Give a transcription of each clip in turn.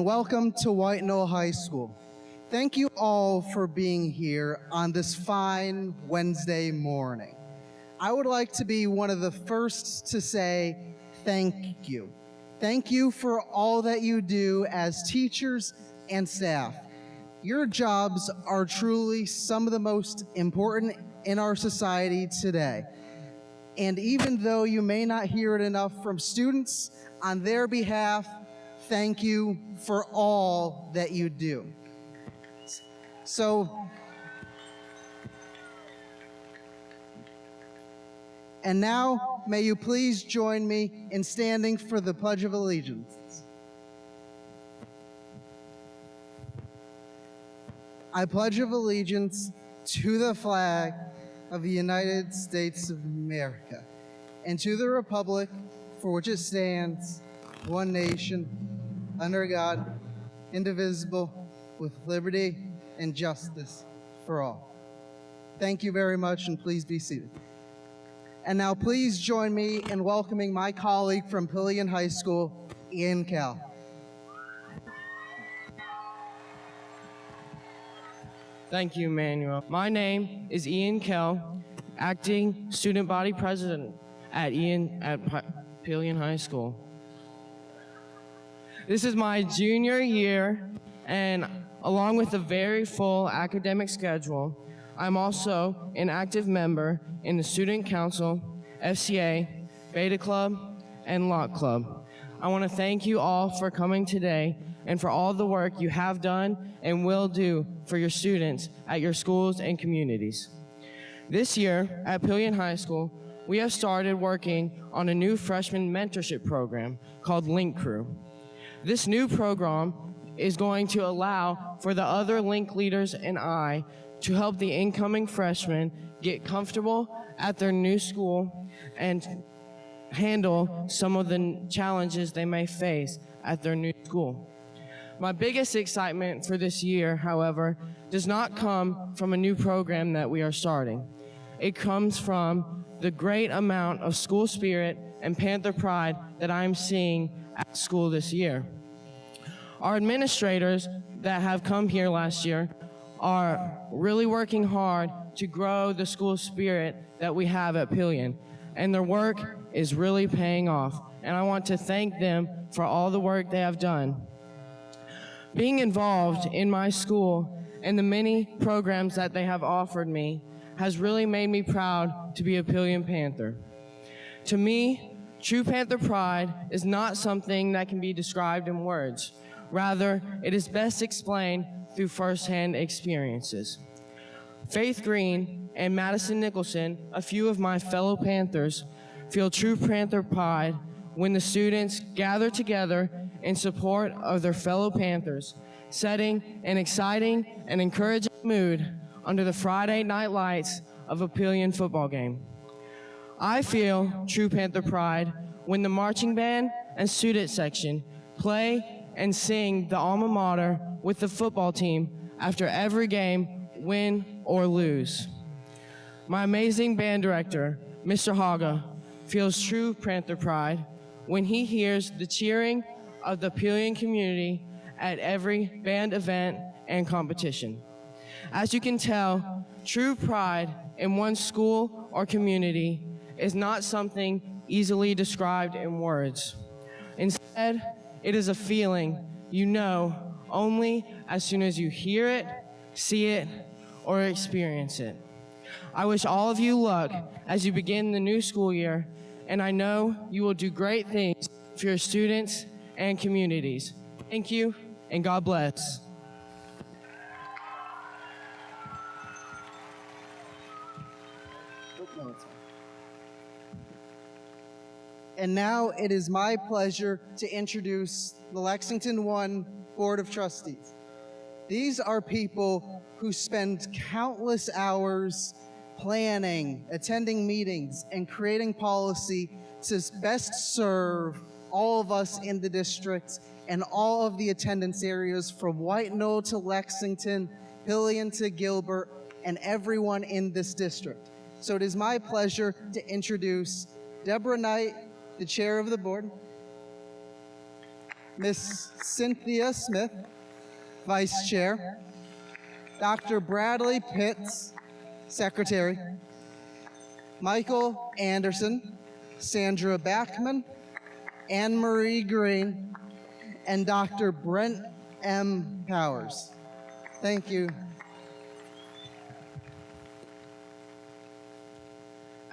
Welcome to White Knoll High School. Thank you all for being here on this fine Wednesday morning. I would like to be one of the first to say thank you. Thank you for all that you do as teachers and staff. Your jobs are truly some of the most important in our society today. And even though you may not hear it enough from students, on their behalf, thank you for all that you do. And now, may you please join me in standing for the Pledge of Allegiance. I pledge allegiance to the flag of the United States of America and to the republic for which it stands, one nation, under God, indivisible, with liberty and justice for all. Thank you very much, and please be seated. And now please join me in welcoming my colleague from Pillion High School, Ian Kell. Thank you, Emmanuel. My name is Ian Kell, acting student body president at Pillion High School. This is my junior year, and along with a very full academic schedule, I'm also an active member in the Student Council, FCA, Beta Club, and Lock Club. I want to thank you all for coming today and for all the work you have done and will do for your students at your schools and communities. This year at Pillion High School, we have started working on a new freshman mentorship program called Link Crew. This new program is going to allow for the other Link leaders and I to help the incoming freshmen get comfortable at their new school and handle some of the challenges they may face at their new school. My biggest excitement for this year, however, does not come from a new program that we are starting. It comes from the great amount of school spirit and Panther pride that I'm seeing at school this year. Our administrators that have come here last year are really working hard to grow the school spirit that we have at Pillion, and their work is really paying off, and I want to thank them for all the work they have done. Being involved in my school and the many programs that they have offered me has really made me proud to be a Pillion Panther. To me, true Panther pride is not something that can be described in words. Rather, it is best explained through firsthand experiences. Faith Green and Madison Nicholson, a few of my fellow Panthers, feel true Panther pride when the students gather together in support of their fellow Panthers, setting an exciting and encouraging mood under the Friday night lights of a Pillion football game. I feel true Panther pride when the marching band and student section play and sing the alma mater with the football team after every game, win or lose. My amazing band director, Mr. Haga, feels true Panther pride when he hears the cheering of the Pillion community at every band event and competition. As you can tell, true pride in one school or community is not something easily described in words. Instead, it is a feeling you know only as soon as you hear it, see it, or experience it. I wish all of you luck as you begin the new school year, and I know you will do great things for your students and communities. Thank you, and God bless. And now it is my pleasure to introduce the Lexington 1 Board of Trustees. These are people who spend countless hours planning, attending meetings, and creating policy to best serve all of us in the district and all of the attendance areas from White Knoll to Lexington, Pillion to Gilbert, and everyone in this district. So it is my pleasure to introduce Deborah Knight, the chair of the board, Miss Cynthia Smith, Vice Chair, Dr. Bradley Pitts, Secretary, Michael Anderson, Sandra Backman, Anne Marie Green, and Dr. Brent M. Powers. Thank you.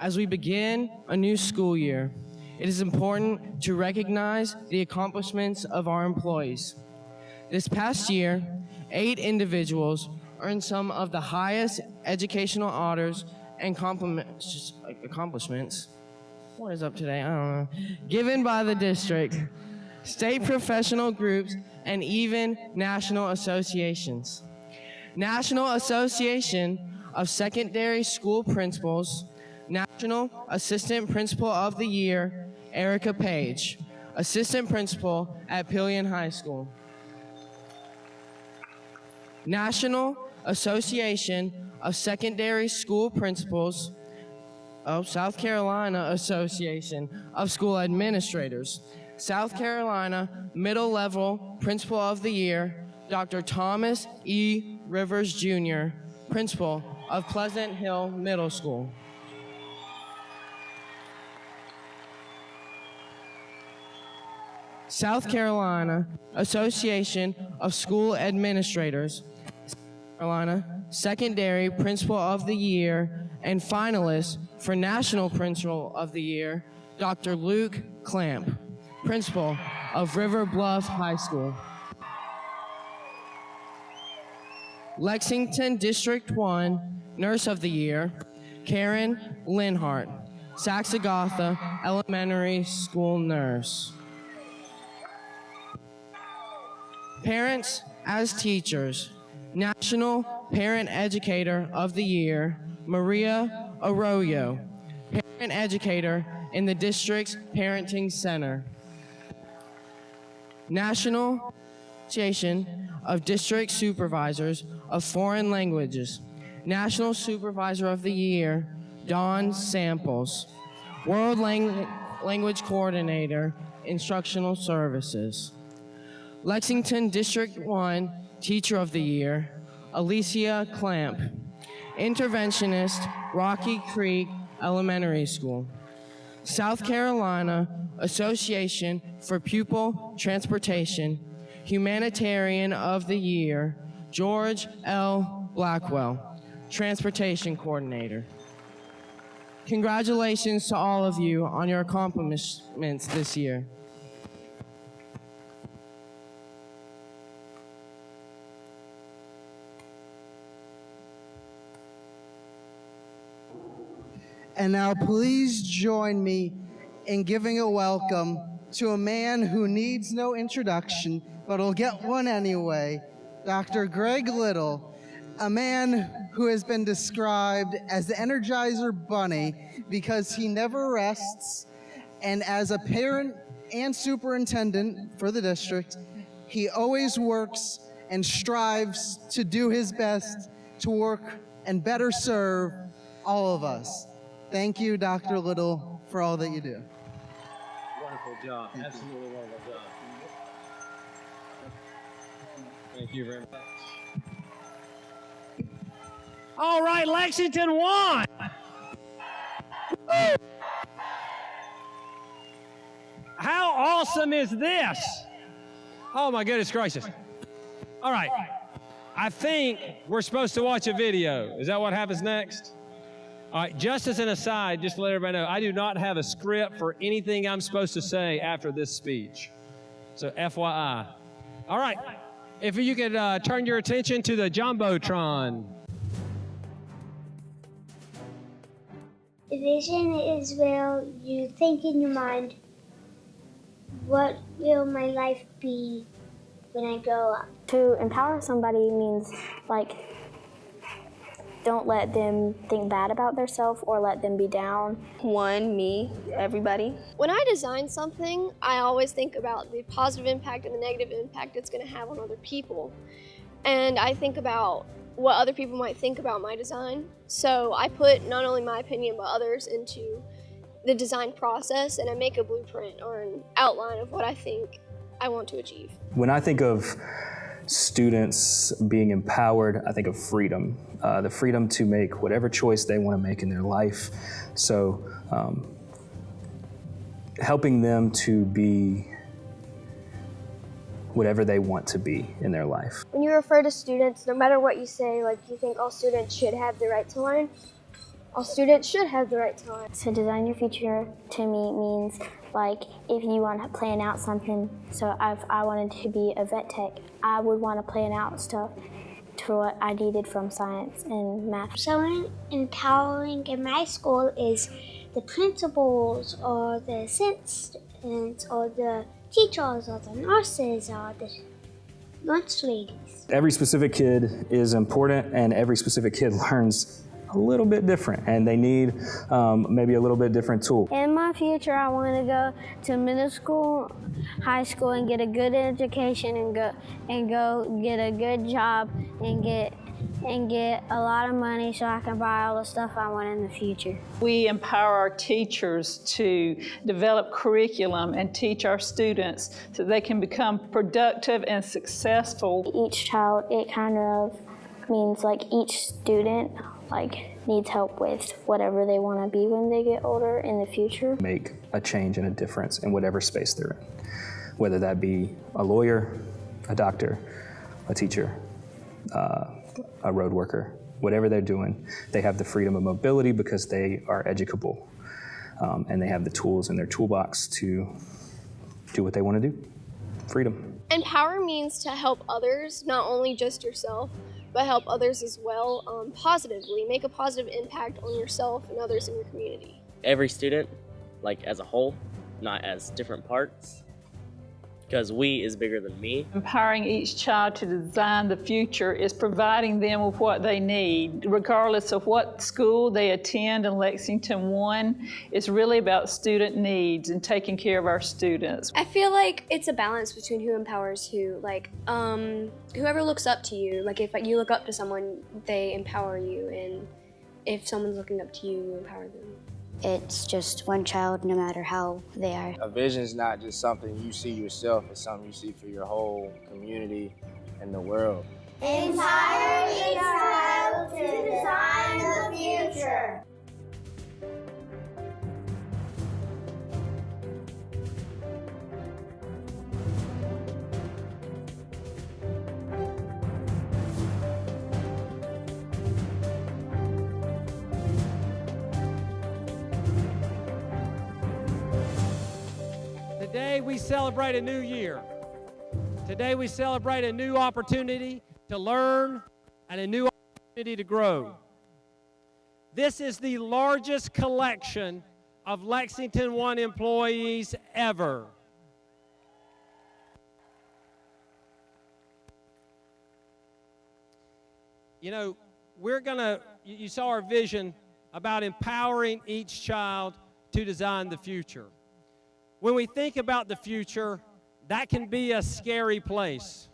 As we begin a new school year, it is important to recognize the accomplishments of our employees. This past year, 8 individuals earned some of the highest educational honors and accomplishments. What is up today? I don't know. Given by the district, state professional groups, and even national associations. National Association of Secondary School Principals, National Assistant Principal of the Year, Erica Page, Assistant Principal at Pillion High School. National Association of Secondary School Principals of South Carolina Association of School Administrators, South Carolina Middle Level Principal of the Year, Dr. Thomas E. Rivers Jr., Principal of Pleasant Hill Middle School. South Carolina Association of School Administrators, South Carolina Secondary Principal of the Year, and finalist for National Principal of the Year, Dr. Luke Clamp, Principal of River Bluff High School. Lexington District 1 Nurse of the Year, Karen Linhart, Saxagatha Elementary School Nurse. Parents as Teachers, National Parent Educator of the Year, Maria Arroyo, Parent Educator in the District's Parenting Center. National Association of District Supervisors of Foreign Languages, National Supervisor of the Year, Dawn Samples, World Language Coordinator, Instructional Services. Lexington District 1 Teacher of the Year, Alicia Clamp, Interventionist, Rocky Creek Elementary School. South Carolina Association for Pupil Transportation, Humanitarian of the Year, George L. Blackwell, Transportation Coordinator. Congratulations to all of you on your accomplishments this year. And now please join me in giving a welcome to a man who needs no introduction, but will get one anyway, Dr. Greg Little, a man who has been described as the Energizer Bunny because he never rests, and as a parent and superintendent for the district, he always works and strives to do his best to work and better serve all of us. Thank you, Dr. Little, for all that you do. Wonderful job. Absolutely wonderful job. Thank you very much. All right, Lexington won. How awesome is this? Oh my goodness gracious. All right. I think we're supposed to watch a video. Is that what happens next? All right, just as an aside, just to let everybody know, I do not have a script for anything I'm supposed to say after this speech. So FYI. All right, if you could turn your attention to the Jumbotron. The vision is where you think in your mind, what will my life be when I grow up? To empower somebody means, like, don't let them think bad about themselves or let them be down. One, me, everybody. When I design something, I always think about the positive impact and the negative impact it's going to have on other people. And I think about what other people might think about my design. So I put not only my opinion but others into the design process, and I make a blueprint or an outline of what I think I want to achieve. When I think of students being empowered, I think of freedom, the freedom to make whatever choice they want to make in their life. So helping them to be whatever they want to be in their life. When you refer to students, no matter what you say, like, you think all students should have the right to learn, all students should have the right to learn. So design your future to me means, like, if you want to plan out something, so if I wanted to be a vet tech, I would want to plan out stuff to what I needed from science and math. Someone empowering in my school is the principals or the assistants or the teachers or the nurses or the lunch ladies. Every specific kid is important, and every specific kid learns a little bit different, and they need maybe a little bit different tool. In my future, I want to go to middle school, high school, and get a good education, and go get a good job, and get a lot of money so I can buy all the stuff I want in the future. We empower our teachers to develop curriculum and teach our students so they can become productive and successful. Each child, it kind of means, like, each student, like, needs help with whatever they want to be when they get older in the future. Make a change and a difference in whatever space they're in, whether that be a lawyer, a doctor, a teacher, a road worker. Whatever they're doing, they have the freedom of mobility because they are educable, and they have the tools in their toolbox to do what they want to do. Freedom. Empower means to help others, not only just yourself, but help others as well, positively. Make a positive impact on yourself and others in your community. Every student, like as a whole, not as different parts, because we is bigger than me. Empowering each child to design the future is providing them with what they need, regardless of what school they attend in Lexington 1. It's really about student needs and taking care of our students. I feel like it's a balance between who empowers who. Like, whoever looks up to you, like if you look up to someone, they empower you, and if someone's looking up to you, you empower them. It's just one child, no matter how they are. A vision is not just something you see yourself, it's something you see for your whole community and the world. Empower each child to design the future. Today we celebrate a new year. Today we celebrate a new opportunity to learn and a new opportunity to grow. This is the largest collection of Lexington 1 employees ever. You know, you saw our vision about empowering each child to design the future. When we think about the future, that can be a scary place.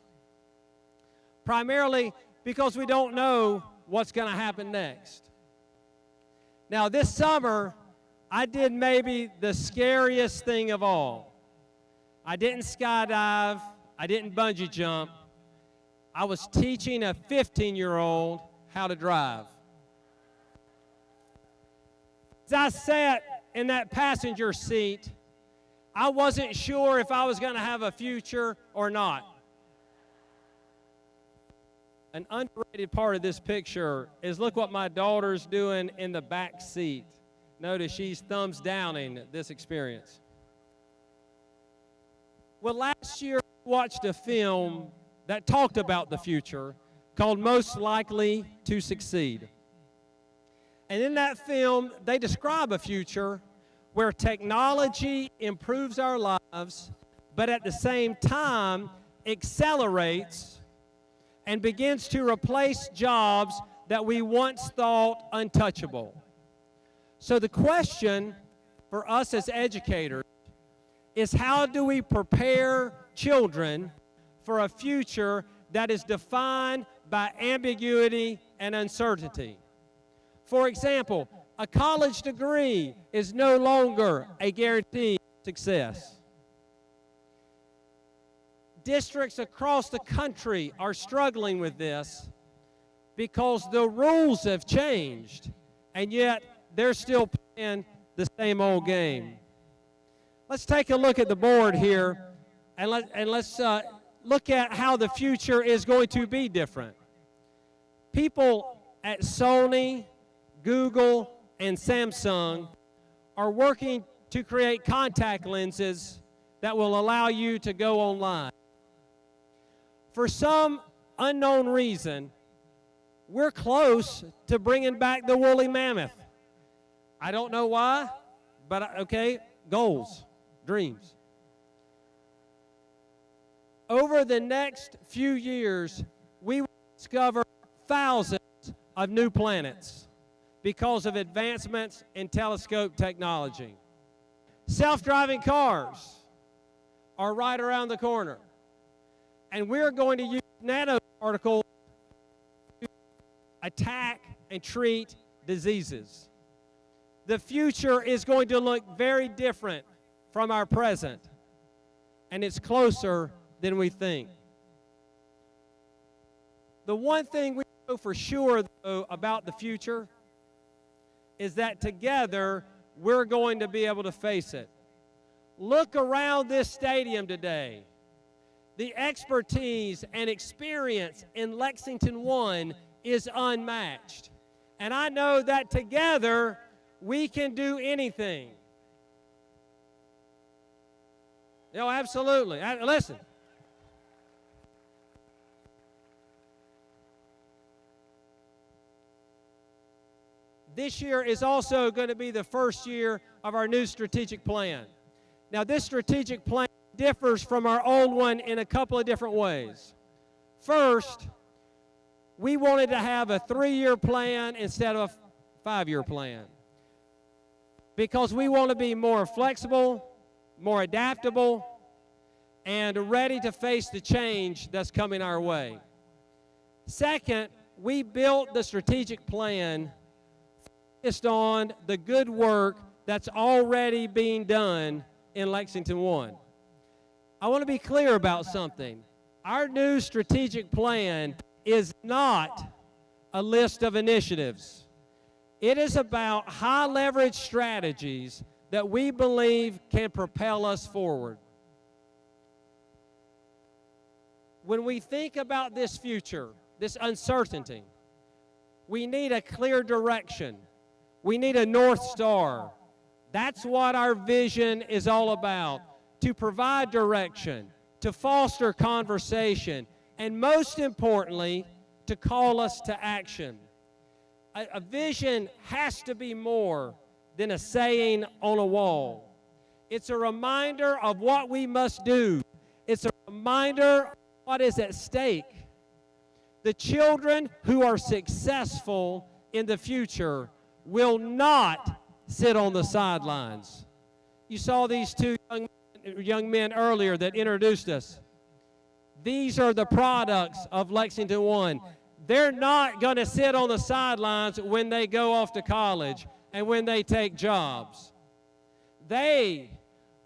Primarily because we don't know what's going to happen next. Now, this summer, I did maybe the scariest thing of all. I didn't skydive. I didn't bungee jump. I was teaching a 15-year-old how to drive. As I sat in that passenger seat, I wasn't sure if I was going to have a future or not. An underrated part of this picture is look what my daughter's doing in the back seat. Notice she's thumbs downing this experience. Well, last year I watched a film that talked about the future called Most Likely to Succeed. And in that film, they describe a future where technology improves our lives, but at the same time accelerates and begins to replace jobs that we once thought untouchable. So the question for us as educators is, how do we prepare children for a future that is defined by ambiguity and uncertainty? For example, a college degree is no longer a guaranteed success. Districts across the country are struggling with this because the rules have changed, and yet they're still playing the same old game. Let's take a look at the board here, and let's look at how the future is going to be different. People at Sony, Google, and Samsung are working to create contact lenses that will allow you to go online. For some unknown reason, we're close to bringing back the woolly mammoth. I don't know why, but okay, goals, dreams. Over the next few years, we will discover thousands of new planets because of advancements in telescope technology. Self-driving cars are right around the corner, and we're going to use nanoparticles to attack and treat diseases. The future is going to look very different from our present, and it's closer than we think. The one thing we know for sure, though, about the future is that together we're going to be able to face it. Look around this stadium today. The expertise and experience in Lexington 1 is unmatched. And I know that together we can do anything. You know, absolutely. Listen. This year is also going to be the first year of our new strategic plan. Now, this strategic plan differs from our old one in a couple of different ways. First, we wanted to have a 3-year plan instead of a 5-year plan because we want to be more flexible, more adaptable, and ready to face the change that's coming our way. Second, we built the strategic plan focused on the good work that's already being done in Lexington 1. I want to be clear about something. Our new strategic plan is not a list of initiatives. It is about high leverage strategies that we believe can propel us forward. When we think about this future, this uncertainty, we need a clear direction. We need a North Star. That's what our vision is all about, to provide direction, to foster conversation, and most importantly, to call us to action. A vision has to be more than a saying on a wall. It's a reminder of what we must do. It's a reminder of what is at stake. The children who are successful in the future will not sit on the sidelines. You saw these two young men earlier that introduced us. These are the products of Lexington 1. They're not going to sit on the sidelines when they go off to college and when they take jobs. They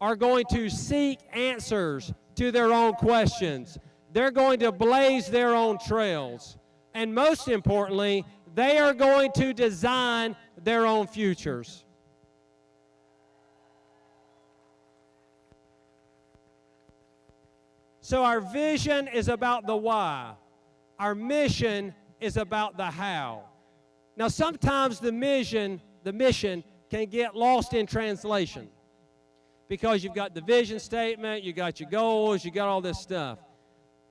are going to seek answers to their own questions. They're going to blaze their own trails. And most importantly, they are going to design their own futures. So our vision is about the why. Our mission is about the how. Now, sometimes the mission can get lost in translation because you've got the vision statement, you got your goals, you got all this stuff.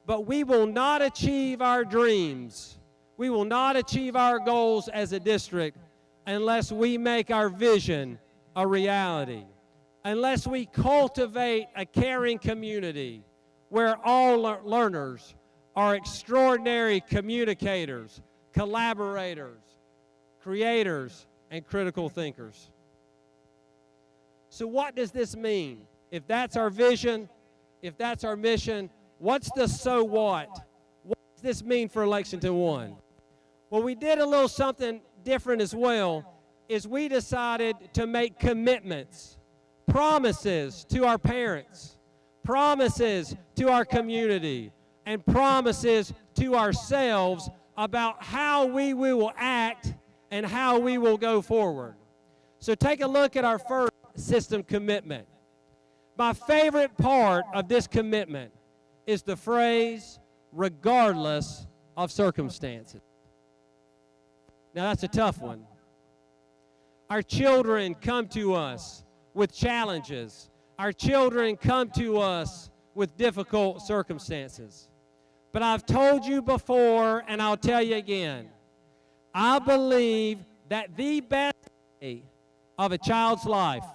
But we will not achieve our dreams. We will not achieve our goals as a district unless we make our vision a reality, unless we cultivate a caring community where all learners are extraordinary communicators, collaborators, creators, and critical thinkers. So what does this mean? If that's our vision, if that's our mission, what's the so what? What does this mean for Lexington 1? Well, we did a little something different as well, is we decided to make commitments, promises to our parents, promises to our community and promises to ourselves about how we will act and how we will go forward. So take a look at our first system commitment. My favorite part of this commitment is the phrase, regardless of circumstances. Now that's a tough one. Our children come to us with challenges. Our children come to us with difficult circumstances. But I've told you before, and I'll tell you again, I believe that the best day of a child's life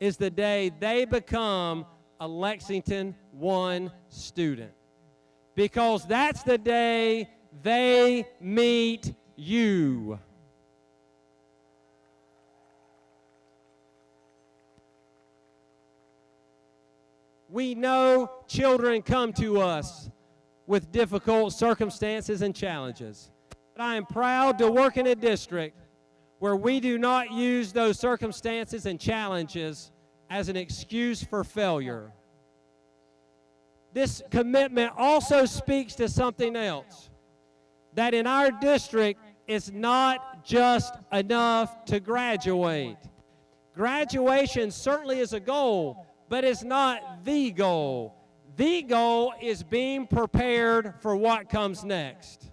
is the day they become a Lexington 1 student. Because that's the day they meet you. We know children come to us with difficult circumstances and challenges. But I am proud to work in a district where we do not use those circumstances and challenges as an excuse for failure. This commitment also speaks to something else, that in our district, it's not just enough to graduate. Graduation certainly is a goal, but it's not the goal. The goal is being prepared for what comes next.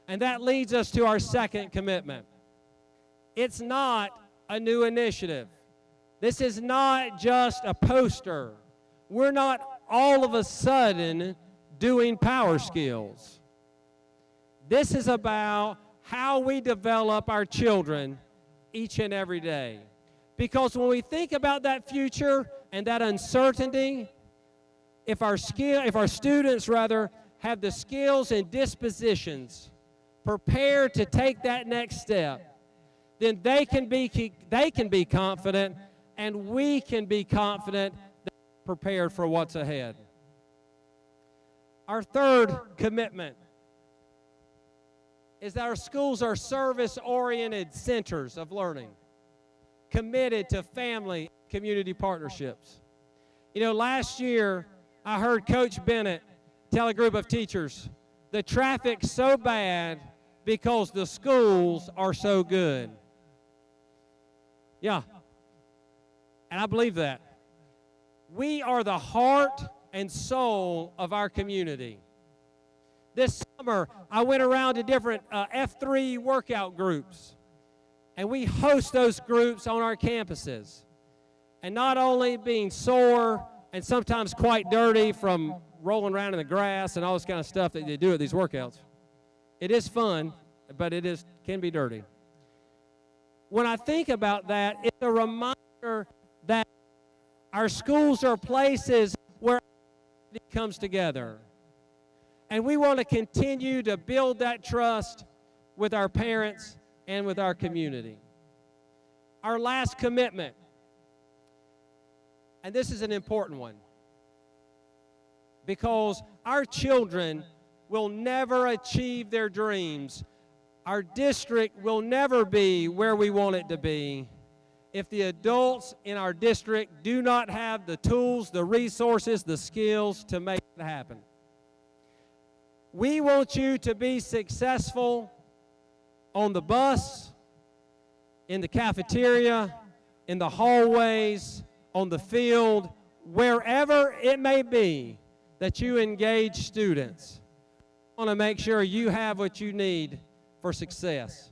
And that leads us to our second commitment. It's not a new initiative. This is not just a poster. We're not all of a sudden doing power skills. This is about how we develop our children each and every day. Because when we think about that future and that uncertainty, if our students have the skills and dispositions prepared to take that next step, then they can be confident, and we can be confident that we're prepared for what's ahead. Our third commitment is that our schools are service-oriented centers of learning, committed to family community partnerships. You know, last year I heard Coach Bennett tell a group of teachers, the traffic's so bad because the schools are so good. Yeah, and I believe that. We are the heart and soul of our community. This summer, I went around to different F3 workout groups, and we host those groups on our campuses. And not only being sore and sometimes quite dirty from rolling around in the grass and all this kind of stuff that they do at these workouts, it is fun, but it can be dirty. When I think about that, it's a reminder that our schools are places where it comes together. And we want to continue to build that trust with our parents and with our community. Our last commitment, and this is an important one, because our children will never achieve their dreams. Our district will never be where we want it to be if the adults in our district do not have the tools, the resources, the skills to make it happen. We want you to be successful on the bus, in the cafeteria, in the hallways, on the field, wherever it may be that you engage students. I want to make sure you have what you need for success.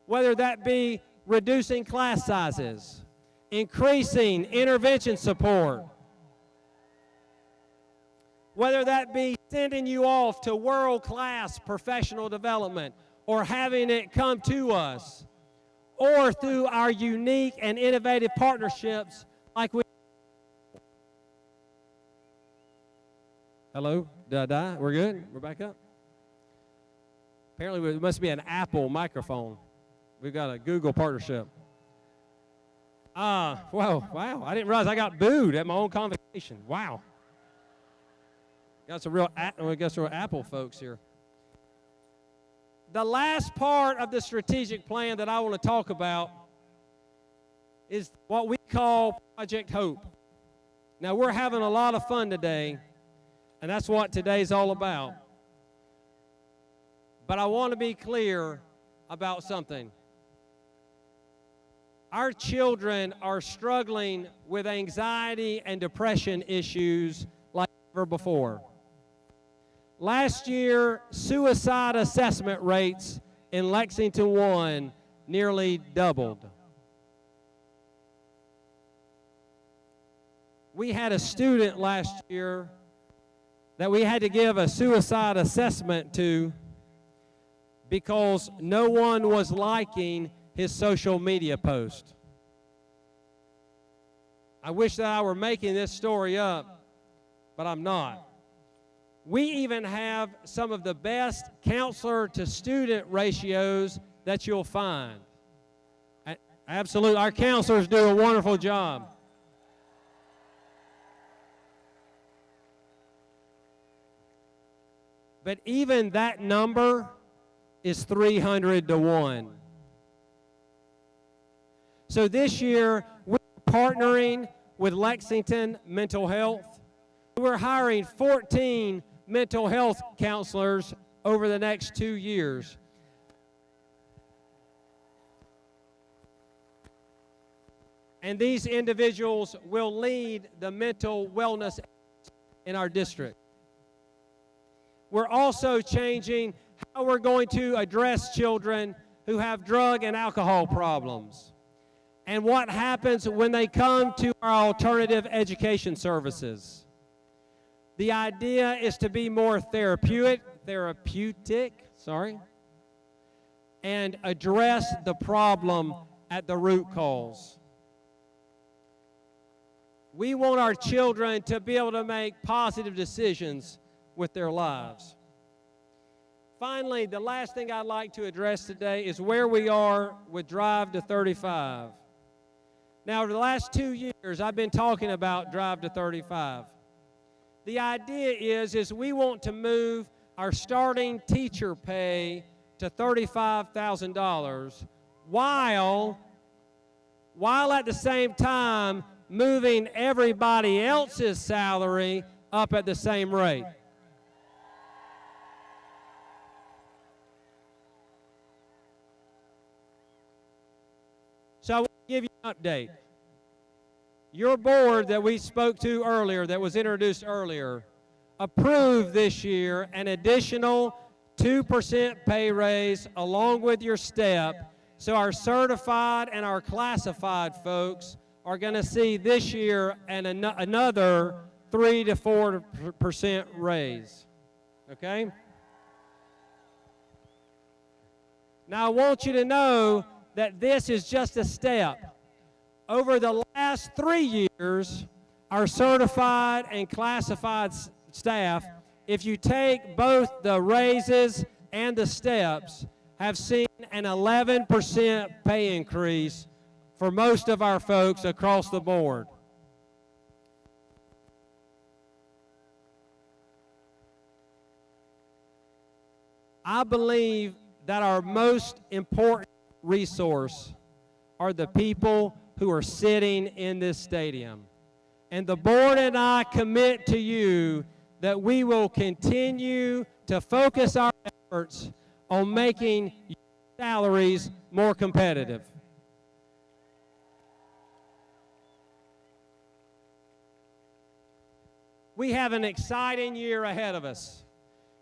Whether that be reducing class sizes, increasing intervention support, whether that be sending you off to world-class professional development or having it come to us, or through our unique and innovative partnerships like we... Hello? Did I die? We're good? We're back up? Apparently it must be an Apple microphone. We've got a Google partnership. Wow. I didn't realize I got booed at my own convocation. Wow. Got some real Apple folks here. The last part of the strategic plan that I want to talk about is what we call Project Hope. Now, we're having a lot of fun today, and that's what today's all about. But I want to be clear about something. Our children are struggling with anxiety and depression issues like never before. Last year, suicide assessment rates in Lexington 1 nearly doubled. We had a student last year that we had to give a suicide assessment to because no one was liking his social media post. I wish that I were making this story up, but I'm not. We even have some of the best counselor to student ratios that you'll find. Absolutely, our counselors do a wonderful job. But even that number is 300 to 1. So this year, we're partnering with Lexington Mental Health. We're hiring 14 mental health counselors over the next 2 years. And these individuals will lead the mental wellness in our district. We're also changing how we're going to address children who have drug and alcohol problems and what happens when they come to our alternative education services. The idea is to be more therapeutic, and address the problem at the root cause. We want our children to be able to make positive decisions with their lives. Finally, the last thing I'd like to address today is where we are with Drive to 35. Now, over the last 2 years, I've been talking about Drive to 35. The idea is we want to move our starting teacher pay to $35,000 while at the same time moving everybody else's salary up at the same rate. So I want to give you an update. Your board that we spoke to earlier, that was introduced earlier, approved this year an additional 2% pay raise along with your step. So our certified and our classified folks are going to see this year another 3 to 4% raise. Okay? Now I want you to know that this is just a step. Over the last 3 years, our certified and classified staff, if you take both the raises and the steps, have seen an 11% pay increase for most of our folks across the board. I believe that our most important resource are the people who are sitting in this stadium. And the board and I commit to you that we will continue to focus our efforts on making salaries more competitive. We have an exciting year ahead of us.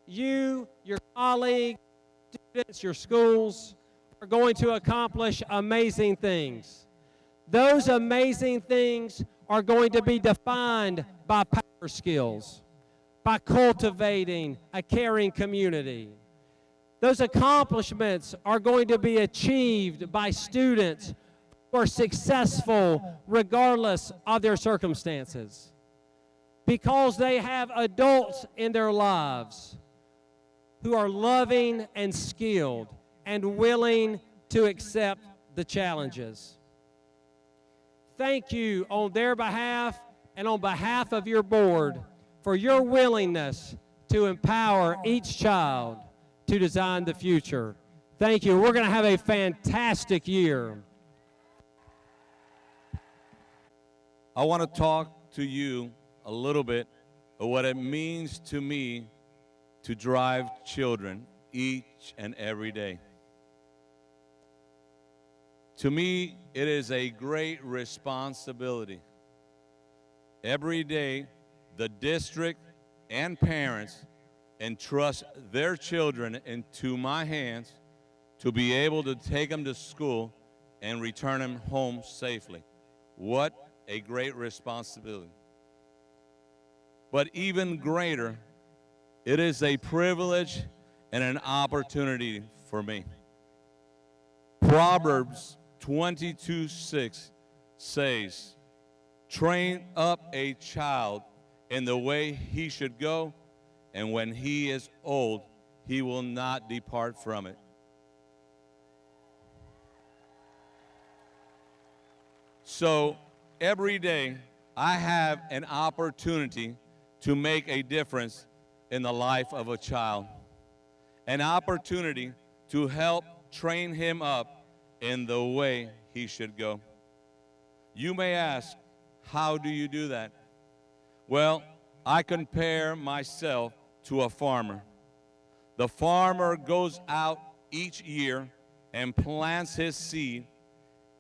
You, your colleagues, students, your schools are going to accomplish amazing things. Those amazing things are going to be defined by power skills, by cultivating a caring community. Those accomplishments are going to be achieved by students who are successful regardless of their circumstances, because they have adults in their lives who are loving and skilled and willing to accept the challenges. Thank you on their behalf and on behalf of your board for your willingness to empower each child to design the future. Thank you. We're going to have a fantastic year. I want to talk to you a little bit of what it means to me to drive children each and every day. To me, it is a great responsibility. Every day, the district and parents entrust their children into my hands to be able to take them to school and return them home safely. What a great responsibility. But even greater, it is a privilege and an opportunity for me. Proverbs 22:6 says, "Train up a child in the way he should go, and when he is old, he will not depart from it." So every day, I have an opportunity to make a difference in the life of a child, an opportunity to help train him up in the way he should go. You may ask, how do you do that? Well, I compare myself to a farmer. The farmer goes out each year and plants his seed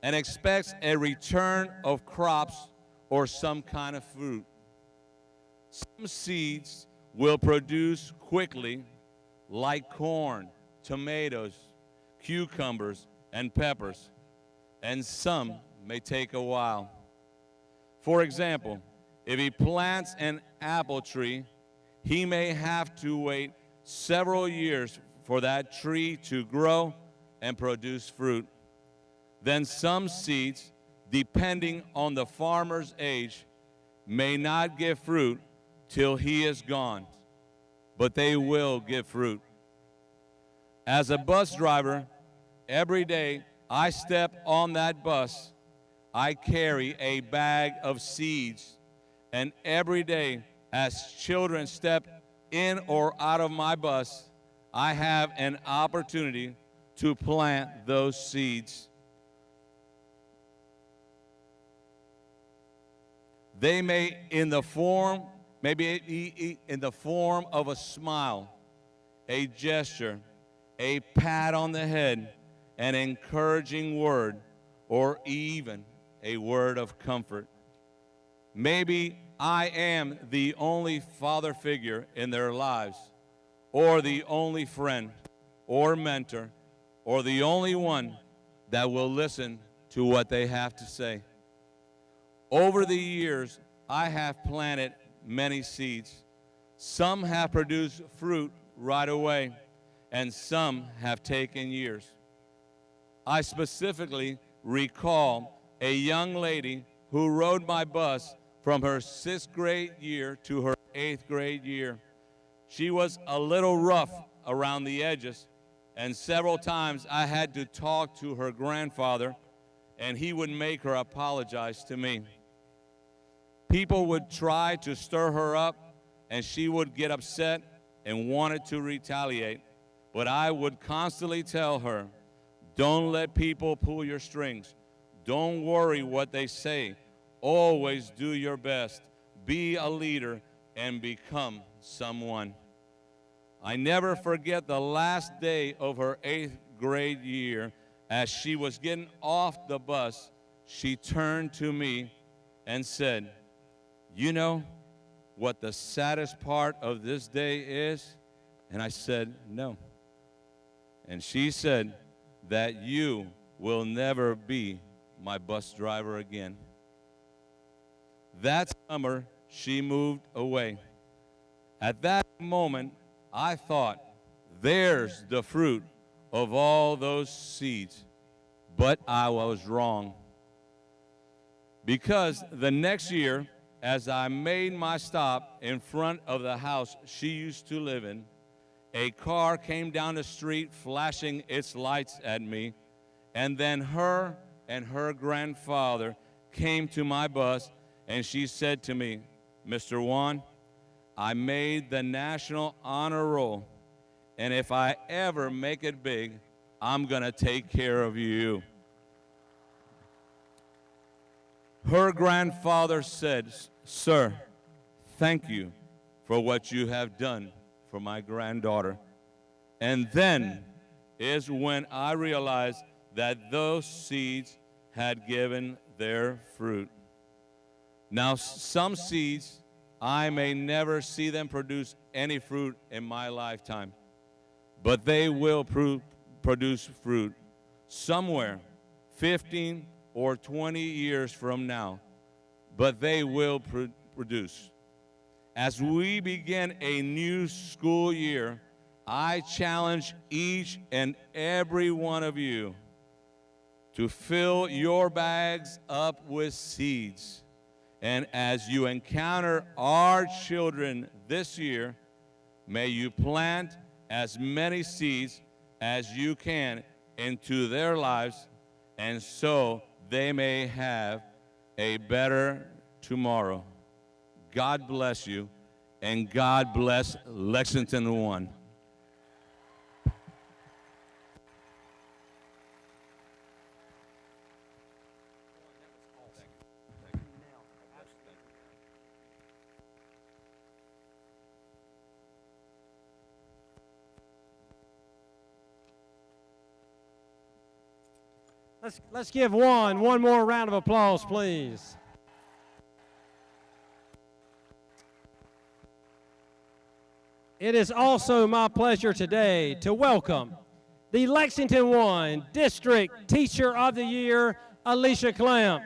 and expects a return of crops or some kind of fruit. Some seeds will produce quickly, like corn, tomatoes, cucumbers, and peppers, and some may take a while. For example, if he plants an apple tree, he may have to wait several years for that tree to grow and produce fruit. Then some seeds, depending on the farmer's age, may not give fruit till he is gone, but they will give fruit. As a bus driver, every day I step on that bus, I carry a bag of seeds, and every day as children step in or out of my bus, I have an opportunity to plant those seeds. They may maybe in the form of a smile, a gesture, a pat on the head, an encouraging word, or even a word of comfort. Maybe I am the only father figure in their lives, or the only friend or mentor, or the only one that will listen to what they have to say. Over the years, I have planted many seeds. Some have produced fruit right away, and some have taken years. I specifically recall a young lady who rode my bus from her 6th grade year to her 8th grade year. She was a little rough around the edges, and several times I had to talk to her grandfather, and he would make her apologize to me. People would try to stir her up, and she would get upset and wanted to retaliate. But I would constantly tell her, don't let people pull your strings. Don't worry what they say. Always do your best. Be a leader and become someone. I never forget the last day of her 8th grade year. As she was getting off the bus, she turned to me and said, "You know what the saddest part of this day is?" And I said, "No." And she said, "That you will never be my bus driver again." That summer, she moved away. At that moment, I thought, there's the fruit of all those seeds. But I was wrong. Because the next year, as I made my stop in front of the house she used to live in, a car came down the street flashing its lights at me, and then her and her grandfather came to my bus, and she said to me, "Mr. Juan, I made the National Honor Roll, and if I ever make it big, I'm gonna take care of you." Her grandfather said, Sir, thank you for what you have done for my granddaughter. And then is when I realized that those seeds had given their fruit. Now, some seeds, I may never see them produce any fruit in my lifetime, but they will produce fruit somewhere 15 or 20 years from now, but they will produce. As we begin a new school year, I challenge each and every one of you to fill your bags up with seeds. And as you encounter our children this year, may you plant as many seeds as you can into their lives, and so they may have a better tomorrow. God bless you, and God bless Lexington 1. Let's give one more round of applause, please. It is also my pleasure today to welcome the Lexington 1 District Teacher of the Year, Alicia Clamp.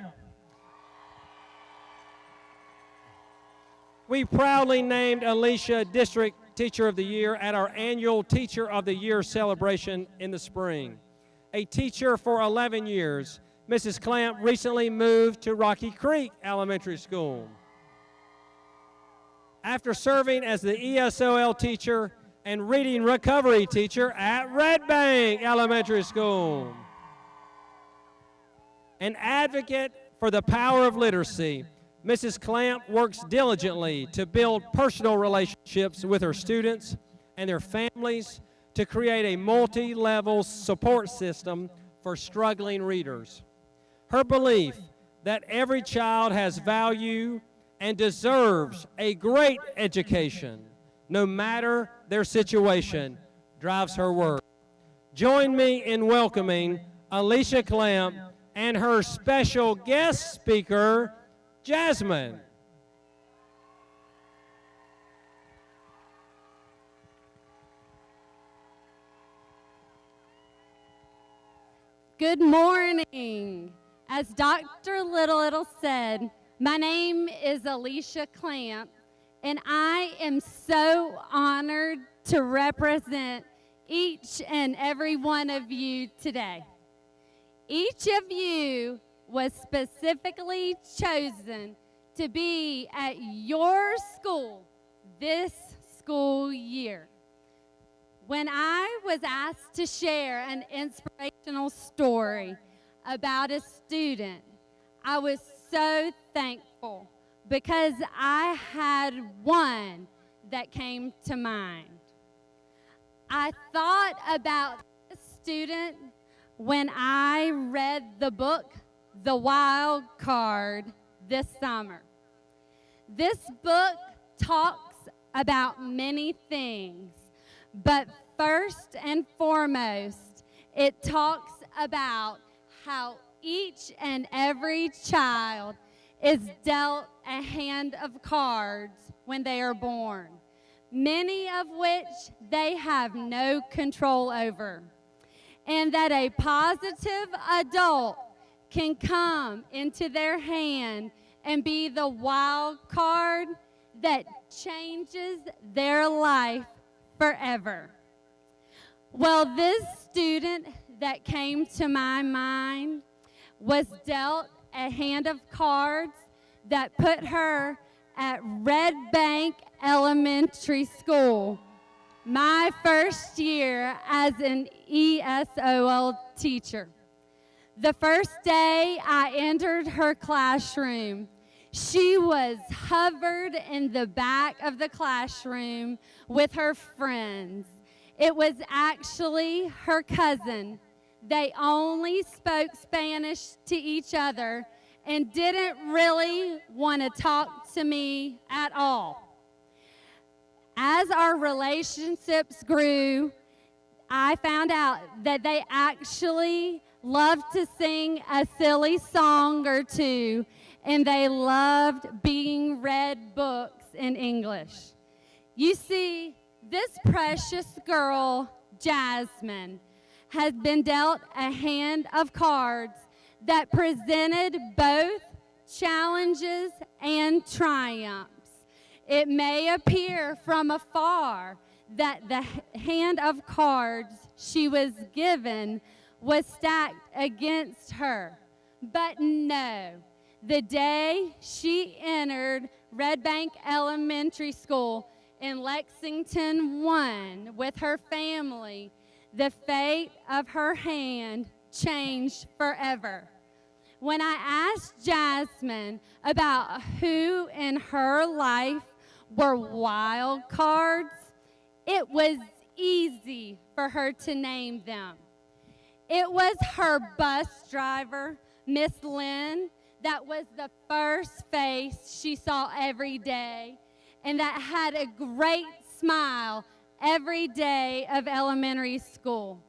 We proudly named Alicia District Teacher of the Year at our annual Teacher of the Year celebration in the spring. A teacher for 11 years, Mrs. Clamp recently moved to Rocky Creek Elementary School. After serving as the ESOL teacher and reading recovery teacher at Red Bank Elementary School. An advocate for the power of literacy, Mrs. Clamp works diligently to build personal relationships with her students and their families to create a multi-level support system for struggling readers. Her belief that every child has value and deserves a great education, no matter their situation, drives her work. Join me in welcoming Alicia Clamp and her special guest speaker, Jasmine. Good morning. As Dr. Little said, my name is Alicia Clamp, and I am so honored to represent each and every one of you today. Each of you was specifically chosen to be at your school this school year. When I was asked to share an inspirational story about a student, I was so thankful because I had one that came to mind. I thought about this student when I read the book, The Wild Card, this summer. This book talks about many things, but first and foremost, it talks about how each and every child is dealt a hand of cards when they are born, many of which they have no control over, and that a positive adult can come into their hand and be the wild card that changes their life forever. Well, this student that came to my mind was dealt a hand of cards that put her at Red Bank Elementary School, my first year as an ESOL teacher. The first day I entered her classroom, she was hovered in the back of the classroom with her friends. It was actually her cousin. They only spoke Spanish to each other, and didn't really want to talk to me at all. As our relationships grew, I found out that they actually loved to sing a silly song or two, and they loved being read books in English. You see, this precious girl, Jasmine, has been dealt a hand of cards that presented both challenges and triumphs. It may appear from afar that the hand of cards she was given was stacked against her. But no, the day she entered Red Bank Elementary School in Lexington 1 with her family, the fate of her hand changed forever. When I asked Jasmine about who in her life were wild cards, it was easy for her to name them. It was her bus driver, Miss Lynn, that was the first face she saw every day and that had a great smile every day of elementary school.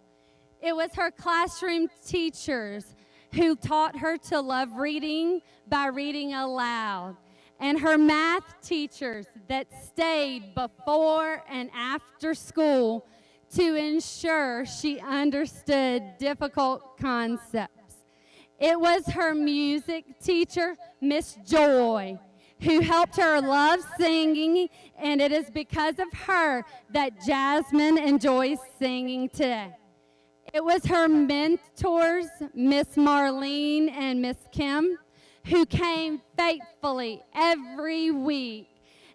It was her classroom teachers who taught her to love reading by reading aloud, and her math teachers that stayed before and after school to ensure she understood difficult concepts. It was her music teacher, Miss Joy, who helped her love singing, and it is because of her that Jasmine enjoys singing today. It was her mentors, Miss Marlene and Miss Kim, who came faithfully every week.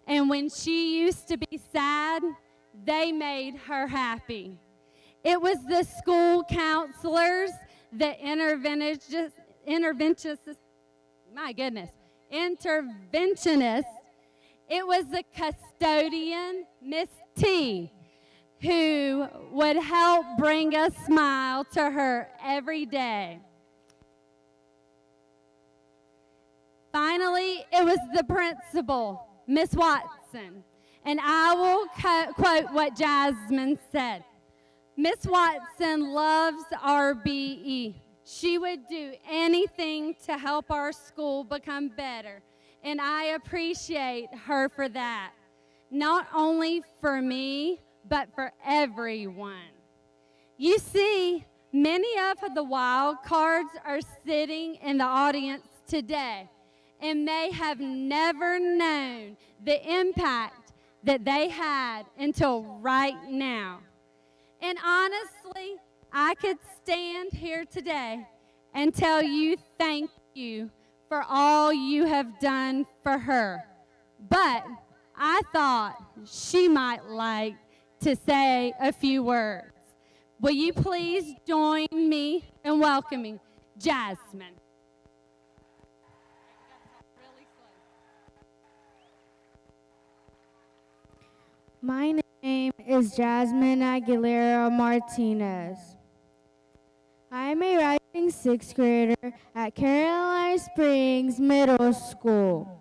And when she used to be sad, they made her happy. It was the school counselors, the interventionists, it was the custodian, Miss T, who would help bring a smile to her every day. Finally, it was the principal, Miss Watson, and I will quote what Jasmine said. Miss Watson loves RBE. She would do anything to help our school become better, and I appreciate her for that. Not only for me, but for everyone. You see, many of the wild cards are sitting in the audience today and may have never known the impact that they had until right now. And honestly, I could stand here today and tell you thank you for all you have done for her. But I thought she might like to say a few words. Will you please join me in welcoming Jasmine? My name is Jasmine Aguilera Martinez. I am a rising sixth grader at Caroline Springs Middle School.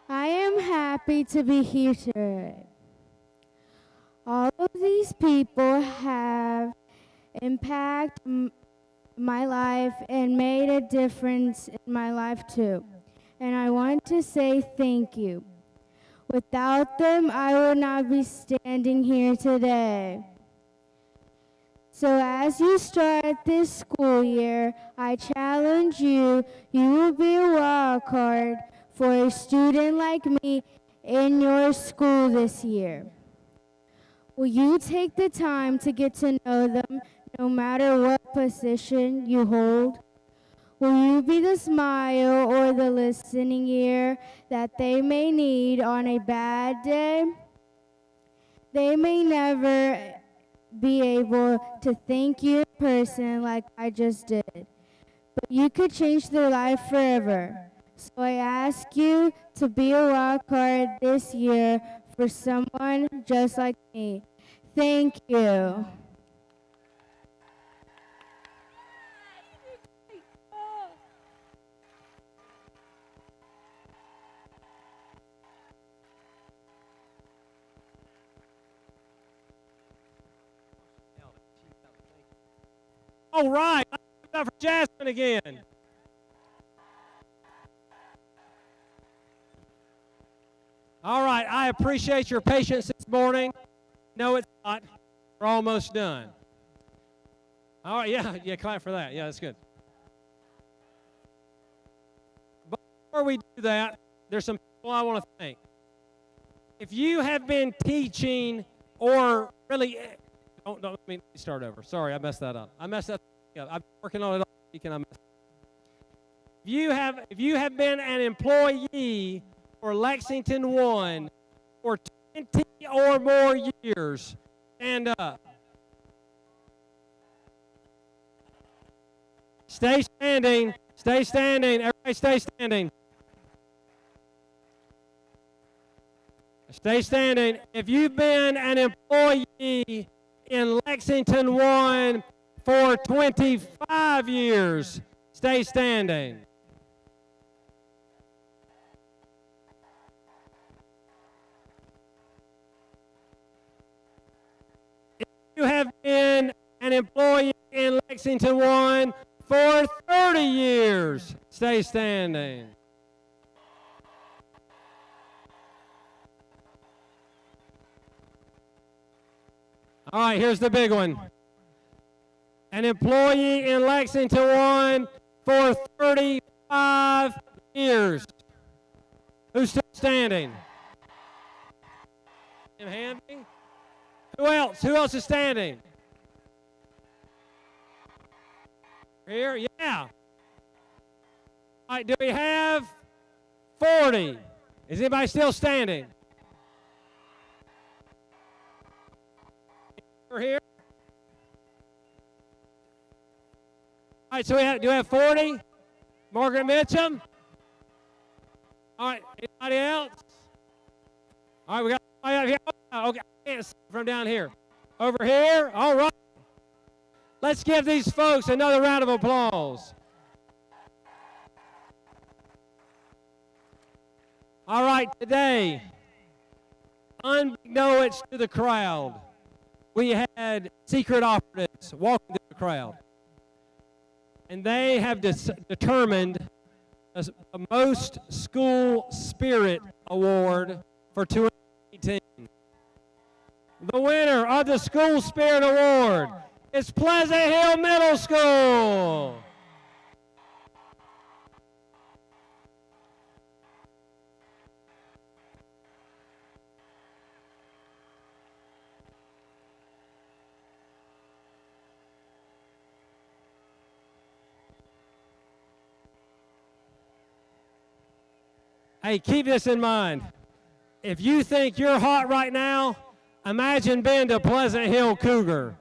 I am happy to be here today. All of these people have impacted my life and made a difference in my life too. And I want to say thank you. Without them, I would not be standing here today. So as you start this school year, I challenge you, you will be a wild card for a student like me in your school this year. Will you take the time to get to know them no matter what position you hold? Will you be the smile or the listening ear that they may need on a bad day? They may never be able to thank you in person like I just did, but you could change their life forever. So I ask you to be a wild card this year for someone just like me. Thank you. All right. Let's give it up for Jasmine again. All right. I appreciate your patience this morning. No, it's not. We're almost done. All right. Yeah, clap for that. Yeah, that's good. But before we do that, there's some people I want to thank. If you have been teaching or really, don't let me start over. Sorry, I messed that up. I messed that up. I'm working on it all week and I messed it up. If you have been an employee for Lexington 1 for 20 or more years, stand up. Stay standing. Stay standing. Everybody stay standing. Stay standing. If you've been an employee in Lexington 1 for 25 years, stay standing. If you have been an employee in Lexington 1 for 30 years, stay standing. All right, here's the big one. An employee in Lexington 1 for 35 years. Who's still standing? Tim Hamby? Who else? Who else is standing? Here? Yeah. All right, do we have 40? Is anybody still standing? We're here. All right, so do we have 40? Margaret Mitchum? All right, anybody else? All right, we got somebody out here. Okay, I can't see from down here. Over here? All right. Let's give these folks another round of applause. All right, today, unbeknownst to the crowd, we had secret operatives walking through the crowd. And they have determined the most school spirit award for 2018. The winner of the School Spirit Award is Pleasant Hill Middle School. Hey, keep this in mind. If you think you're hot right now, imagine being the Pleasant Hill Cougar.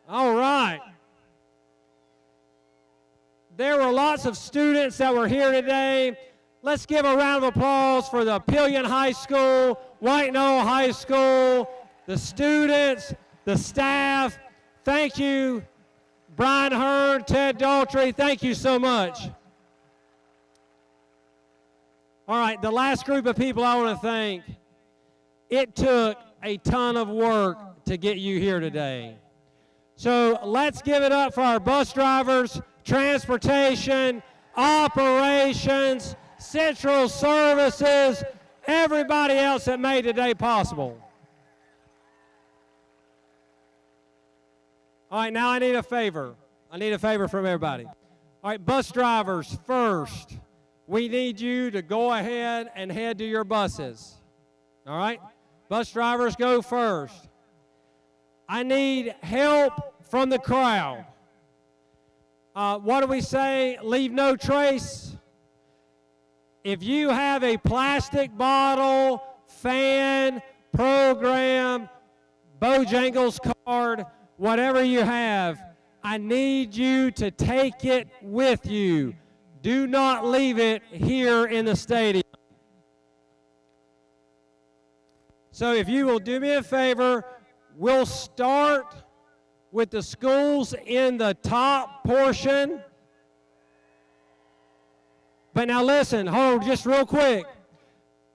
All right. There were lots of students that were here today. Let's give a round of applause for the Pillion High School, White Knoll High School, the students, the staff. Thank you, Brian Hearn, Ted Daltrey. Thank you so much. All right, the last group of people I want to thank. It took a ton of work to get you here today. So let's give it up for our bus drivers, transportation, operations, central services, everybody else that made today possible. All right, now I need a favor. I need a favor from everybody. All right, bus drivers first. We need you to go ahead and head to your buses. All right? Bus drivers go first. I need help from the crowd. What do we say? Leave no trace. If you have a plastic bottle, fan, program, Bojangles card, whatever you have, I need you to take it with you. Do not leave it here in the stadium. So if you will do me a favor, we'll start with the schools in the top portion. But now listen, hold just real quick.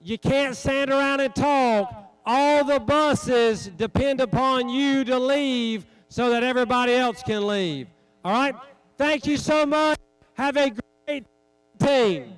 You can't stand around and talk. all the buses depend upon you to leave so that everybody else can leave. All right? Thank you so much. Have a great team.